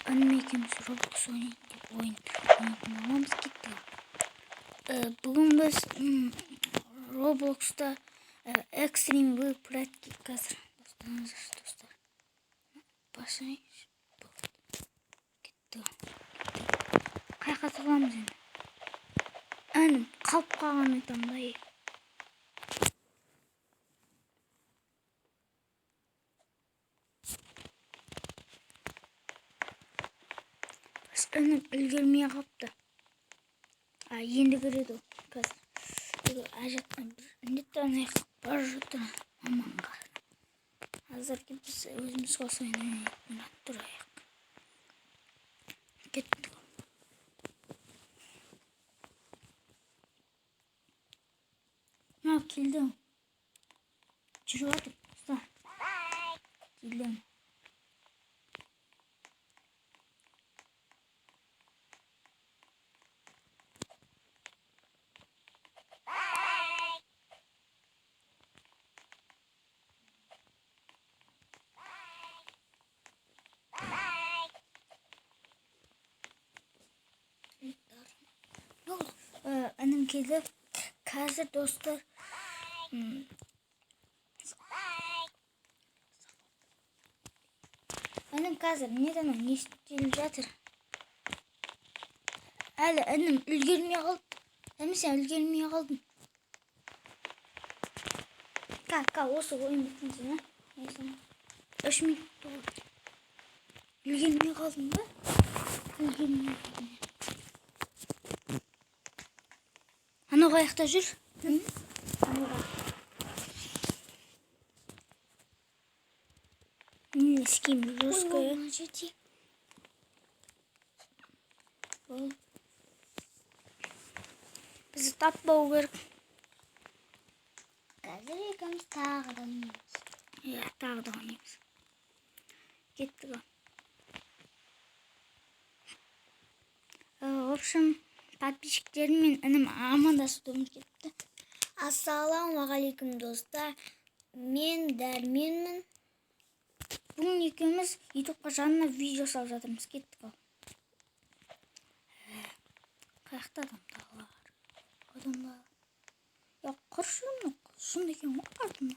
Anime ekimiz Roblox oynayın deyip oynayın alamız gitti. Bugün biz Roblox'ta Extreme World Practice hazır. Dostlar. Başlayın. Gitti. Kayqa tıklamız енді. Әнім қалып қалған айтам да. Әнім үлгермей қалыпты. Енді көреді ол қазір. Ажаттан бір үндеттен айқап бар жатыр маманға. Қазірге біз өзіміз қосайын тұрайық. Кеттік. Келдім. Жүріп атып. Келдім. Annem geldi. Қазір dostlar. Annem қазір неден не істеліп жатыр? Әлі annem үлгермей қалды. Сен үлгермей қалдың. Осы ойын бітінсің, 3 минут болды. Үлгермей қалдың ба? Үлгермей қалдың. Анау қаяқта жүр? Не с кем русская? Біз таппау керек. Қазір екеуміз тағы да ойнаймыз. Тағы да ойнаймыз. Кеттік. В общем, подписчиктермен інім амандасуым кетті. Ассалаумағалейкум достар. Мен Дәрменмін. Бүгін екеуміз ютубқа жанына видео салып жатырмыз. Кеттік. Қаяқта адамдар? Адамдар. Құршым. Шын екен артына.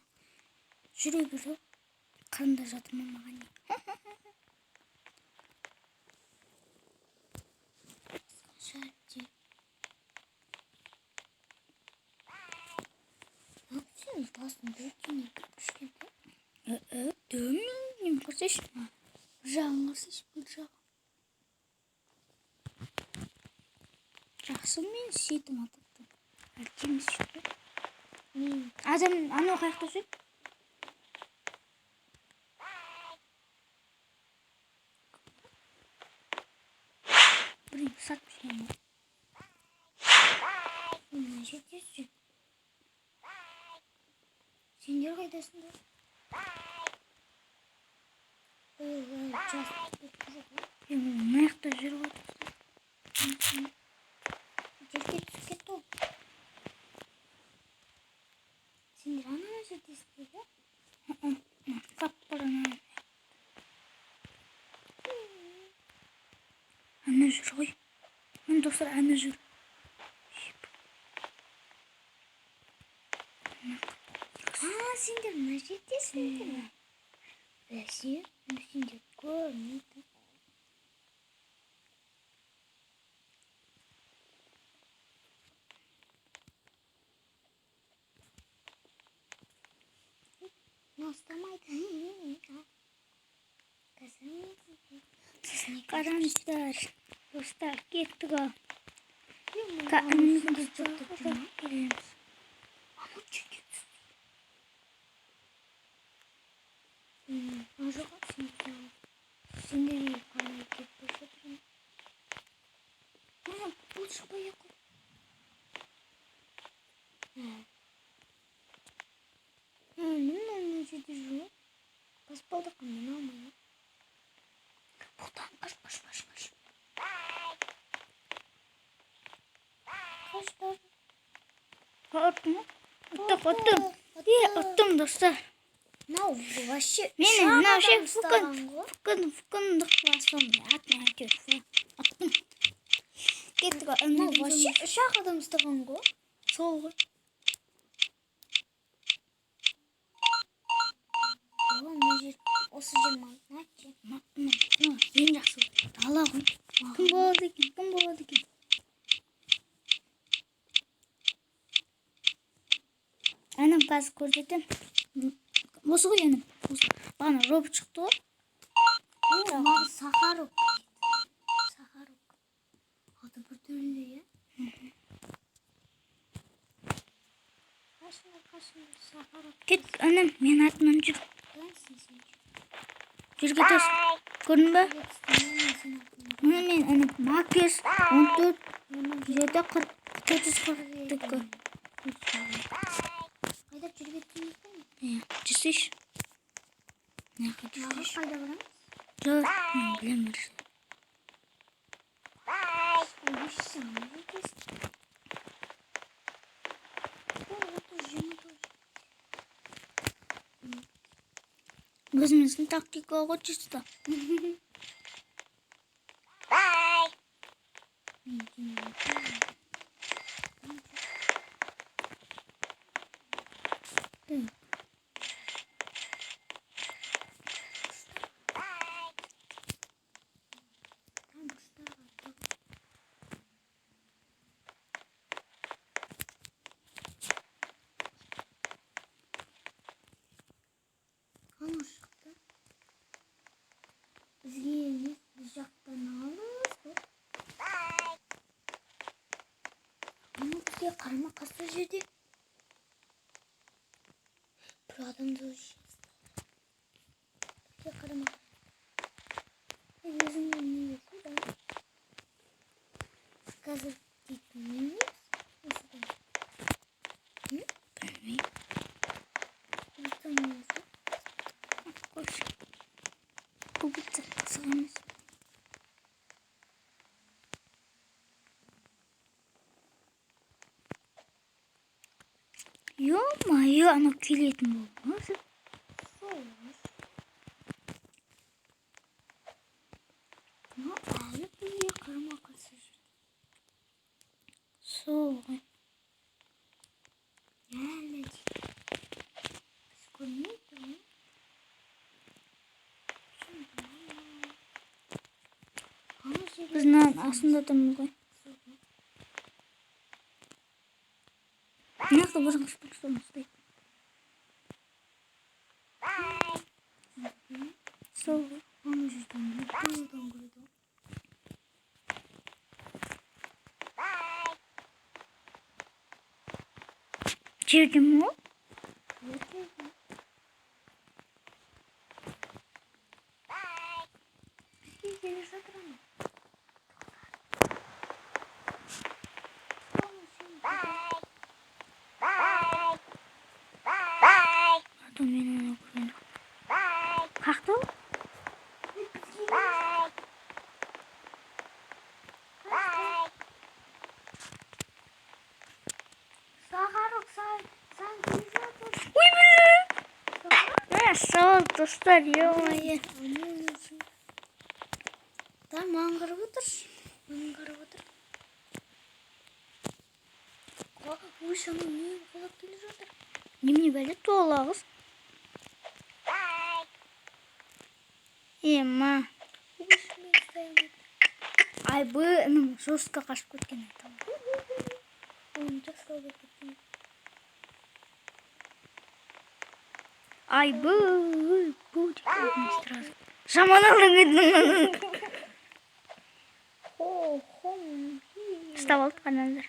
Жүре беру. Қырында жатырма маған не. Шарпте. Сен басын дөтіне кірпішкен. Дөмін көрсеш. Жағын көрсеш бұл жағы. Жақсы мен сетім атыптым. Әлкеміз шықты. Адам анау қаяқта жүр? Блин, сатып жүрген. Мына жерде жүр. Сендер қайдасыңдар? Мына жақта жүріп отырсың. Жерге түсіп кетті ол. Сендер ана жердесіңдер бе? Қап-қара ана. Ана жүр ғой. Мен достар ана жүр. Сендер мына жердесіңдер ме? Бәсе, сендер көрмейді. Nostamайды. Қараңыздар, достар, кеттік ал. Кәніміз жоқты келеміз. Ана жерге түсті. Ажыға сендер қалай кетіп жатырмын. Бұл шықпай қой. Ана жерде жүр. Баспалды қанмен алмай. Бұлдан қаш. Қаштар. Ұттым достар. вообще Мен вообще фукындық басым. Атын әйтеуір. Аттым. Кеттік. Вообще шақ адам ұстаған ғой. Сол ғой. Осы жер магнат. Ең жақсы. Дала ғой. Кім болады екен? Анам қазір көрсетем. Осы ғой анам. Бағана робот шықты ғой. Сахарок. Аты бір түрлі, е? Сахарок. Кет, анам, мен артынан жүр. Жүр кетес. Көрдің бе? Мен анам Макес 14 7 40 440. Қайда жүр кеттіңіз бе? Жүрсеш. Қайда барамыз? Жоқ, мен білем бірші. Өзіміздің тактикаға жүрсті. Biz jақтан алыңыз ғой. Бізге қарама қасы жерде. Бір адамды жесті. Бізге қарама қасы. Өзіңді не берсің да? Қазір дейтін емес. Осыдан. Білмейм. Осыдан несі? Қойшы. Бұл бітті сығамыз. Ё-моё, анау келетін болды. Әлі бізге қарама қарсы жүр. Сол ғой. Әлі дейді. Біз көрмейді ғой. Біз нан астында тұрмыз ғой. Нақты бір қыспақшымыз дейді. Сол ғой. Аны жүрден көреді. Жерде ме? Бізге келе жатыр ма? Мен оны көрген. Қақты? Сахарок, сен келе жатыр. Ой, бля! Сол, достар, ё-моё. Да, маңғырып отыр. Ой, шаны не қолап келе жатыр. Немене бәле тоғылағыз? Ема. Айбы, жорстқа қашып кеткен айтам. Айбы, будет сразу. Жаман Став алды қанандар.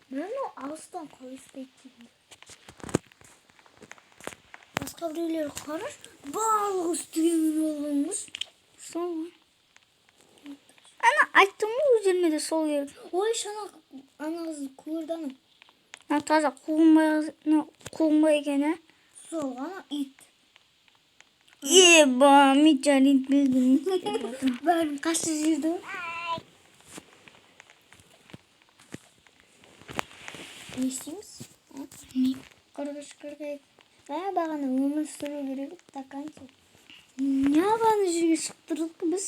Мен алыстан қойыспайды. Басқа біреулер қараш, балық үстіген олғанбыз. Сол ғой. Ана айттым ғой өздеріме де сол керек. Ой, шана ана қызды көрді ана. Таза қуғынбай екен, ә? Сол ғана ит. Еба, метеорит білдім. Бәрін қашы жерді. Не істейміз? Не? Қырғыш. бағана өмір сүру керек стаканчик. Неғаны жерге шықтырдық біз?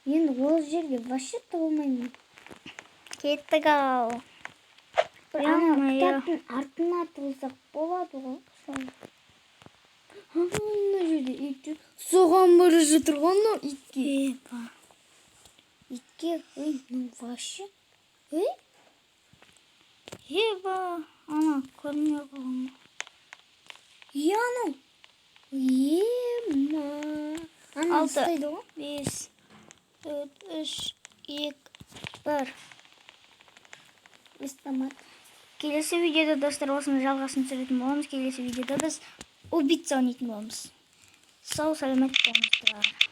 Енді ол жерге вообще тығылмаймын. Кеттік ау. Ана кітаптың артына тығылсақ болады ғой. Ана жерде ит жүр. Соған бара жатыр ғой итке. Итке, ну вообще. Еба, ана көрмей қалған. Анау. Ема. Ана ұстайды ғой. 5, 4, 3, 2, 1. Истамат. Келесі видеода достар осыны жалғасын түсіретін боламыз. Келесі видеода біз убийца ойнайтын боламыз. Сау саламат болыңыздар.